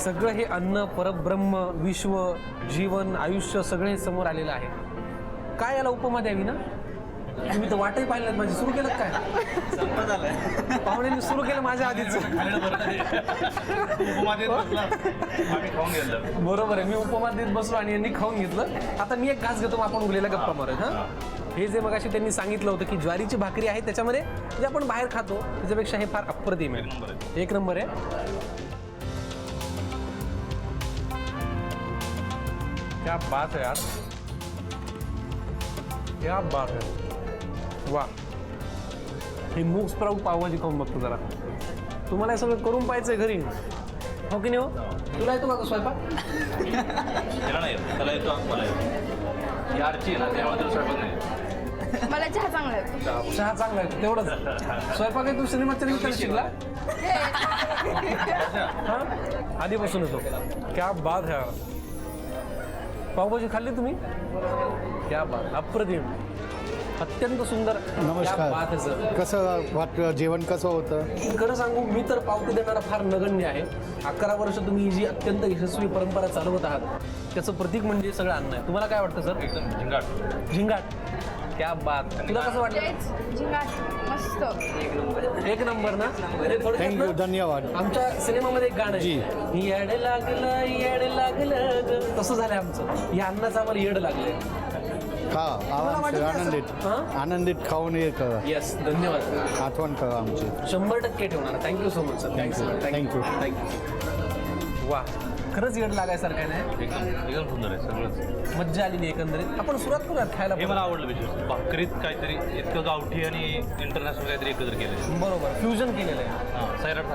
सगळं हे अन्न, परब्रह्म, विश्व, जीवन, आयुष्य सगळे समोर आलेलं आहे. काय याला उपमा द्यावी ना? तुम्ही तर वाटही पाहिलं नाही माझी. सुरू केलं काय? संपत आलाय. पाहुण्यांनी सुरू केलं माझ्या आधीच. बरोबर आहे, मी उपमा देत बसलो आणि यांनी खाऊन घेतलं. आता मी एक घास घेतो, आपण उरलेला गप्पा मारत. हा, हे जे मगाशी त्यांनी सांगितलं होतं की ज्वारीची भाकरी आहे, त्याच्यामध्ये जे आपण बाहेर खातो त्याच्यापेक्षा हे फार अप्रतिम आहे. एक नंबर आहे. क्या बात है यार, क्या बात है. वा, हे मूग स्प्राऊट पावभाजी खाऊन बघतो जरा. तुम्हाला हे सगळं करून पाहिजे घरी, हो की नाही? हो, तुला येतो का स्वयंपाक? त्याला नाही येत. त्याला येतो, मला येतो. यारची ना, त्यामुळे त्याला स्वयंपाक नाही. मला चहा चांगला येतो. चहा चांगला आहे तेवढंच. स्वयंपाक आहे तू सिनेमाच्या निमित्ताने शिकला? हा, आधीपासून येतो. क्या बात है. पावभाजी खाल्ली तुम्ही? क्या बात, अप्रतिम, अत्यंत सुंदर. नमस्कार. कसं वाटलं, जेवण कसं होतं? खरं सांगू, मी तर पावती देणारा फार नगण्य आहे. 11 वर्ष तुम्ही ही जी अत्यंत यशस्वी परंपरा चालवत आहात त्याचं प्रतीक म्हणजे सगळं अन्न आहे. तुम्हाला काय वाटतं सर? एकदम झिंगाट. झिंगाट, क्या बात. तुला कसं वाटलं? झिंगाट मस्त. एक नंबर ना. थँक्यू, धन्यवाद. आमच्या सिनेमामध्ये एक गाणं जी. आहे, येड लागलं ग. तसं झालंय आमचं. या अन्नाचं आम्हाला येड लागलंय. हा, आनंदित आनंदित खाऊन हे करा. येस, धन्यवाद. आठवण करा आमची. 100% ठेवणार. Thank you so much sir. Thank you. वा, खरंच येड लागायसारखं आहे ना. एकदम सुंदर आहे सगळंच. मज्जा आलेली एकंदरीत. आपण सुरुवात करूयात खायला. हे मला आवडलं विशेष. भाकरीत काहीतरी इतकं गावठी आणि इंटरनॅशनल काहीतरी एकत्र केलं. बरोबर, फ्युजन केलेलं आहे. हां, सैराट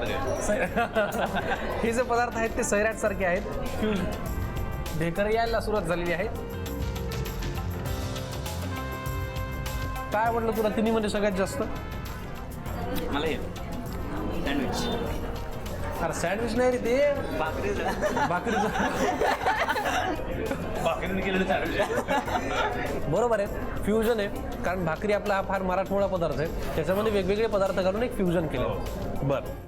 सारखं आहे. हे जे पदार्थ आहेत ते सैराट सारखे आहेत. फ्युजन. ढेकर यायला सुरुवात झालेली आहे. काय आवडलं तुला तिन्हीमध्ये सगळ्यात जास्त? मला हे सँडविच. अरे सँडविच नाही रे ते, भाकरीचं भाकरीने केलेलं सँडविच आहे. बरोबर आहे, फ्युजन आहे. कारण भाकरी आपला हा फार मराठमोळा पदार्थ आहे, त्याच्यामध्ये वेगवेगळे पदार्थ घालून एक फ्युजन केलं. बरं.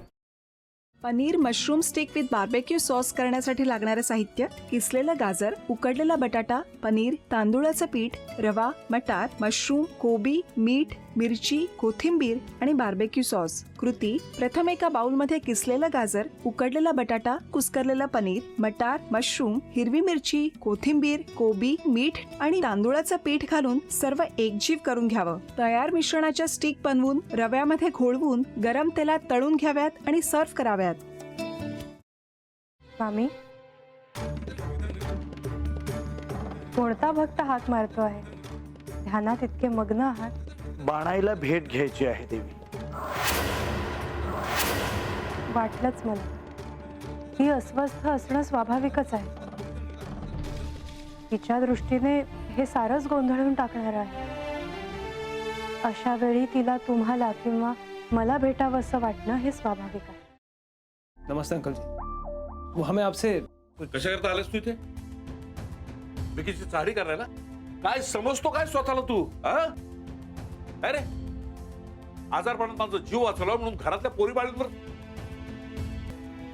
Paneer mushroom stick with barbecue sauce करण्यासाठी लागणारे साहित्य: किसलेलं गाजर, उकडलेला बटाटा, पनीर, तांदूळाचं पीठ, रवा, मटार, मशरूम, कोबी, मीठ, मिरची, कोथिंबीर आणि बार्बेक्यू सॉस. कृती: प्रथम एका बाउलमध्ये किसलेलं गाजर, उकडलेला बटाटा, कुस्करलेलं पनीर, मटार, मशरूम, हिरवी मिरची, कोथिंबीर, कोबी, मीठ आणि तांदूळाचं पीठ घालून सर्व एकजीव करून घ्यावं. तयार मिश्रणाच्या स्टिक बनवून रव्यामध्ये घोळवून गरम तेलात तळून घ्याव्यात आणि सर्व्ह कराव्यात. मामी, कोणता भक्त हाक मारतो आहे? ध्यानात इतके मग्न आहात. बाणाईला भेट घ्यायची आहे देवी. वाटलंच मला. ही अस्वस्थ असणं स्वाभाविकच आहे. तिच्या दृष्टीने हे सारंच गोंधळून टाकणार आहे. अशा वेळी तिला तुम्हाला किंवा मला भेटावं असं वाटणं हे स्वाभाविक आहे. नमस्ते अंकल जी. वो हमें आपसे कशा करता आलास तू इथे? विकीची चाडी करायला? काय समजतो काय स्वतःला तू? अरे आजारपणात माझा जीव वाचवला म्हणून घरातल्या पोरीबाळींवर.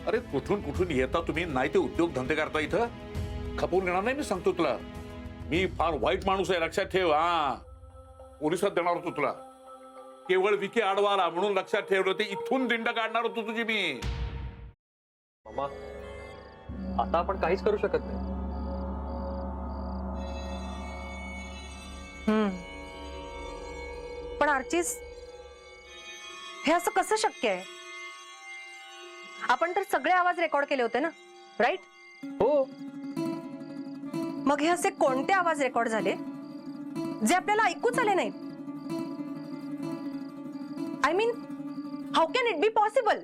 अरे कुठून येता तुम्ही? नाही ते उद्योग धंदे करता इथं खपवून घेणार नाही. मी सांगतो तुला, मी फार वाईट माणूस आहे, लक्षात ठेव. पोलिसात देणार होतो तुला. केवळ विकी आडवा आला म्हणून लक्षात ठेवलं. ते इथून दिंड काढणार होतो तुझी मी. मामा, आता आपण काहीच करू शकत नाही. पण आर्चिस, हे असं कसं शक्य आहे? आपण तर सगळे आवाज रेकॉर्ड केले होते ना, राईट? हो. मग हे असे कोणते आवाज रेकॉर्ड झाले जे आपल्याला ऐकूच आले नाहीत? I mean, how can it be possible?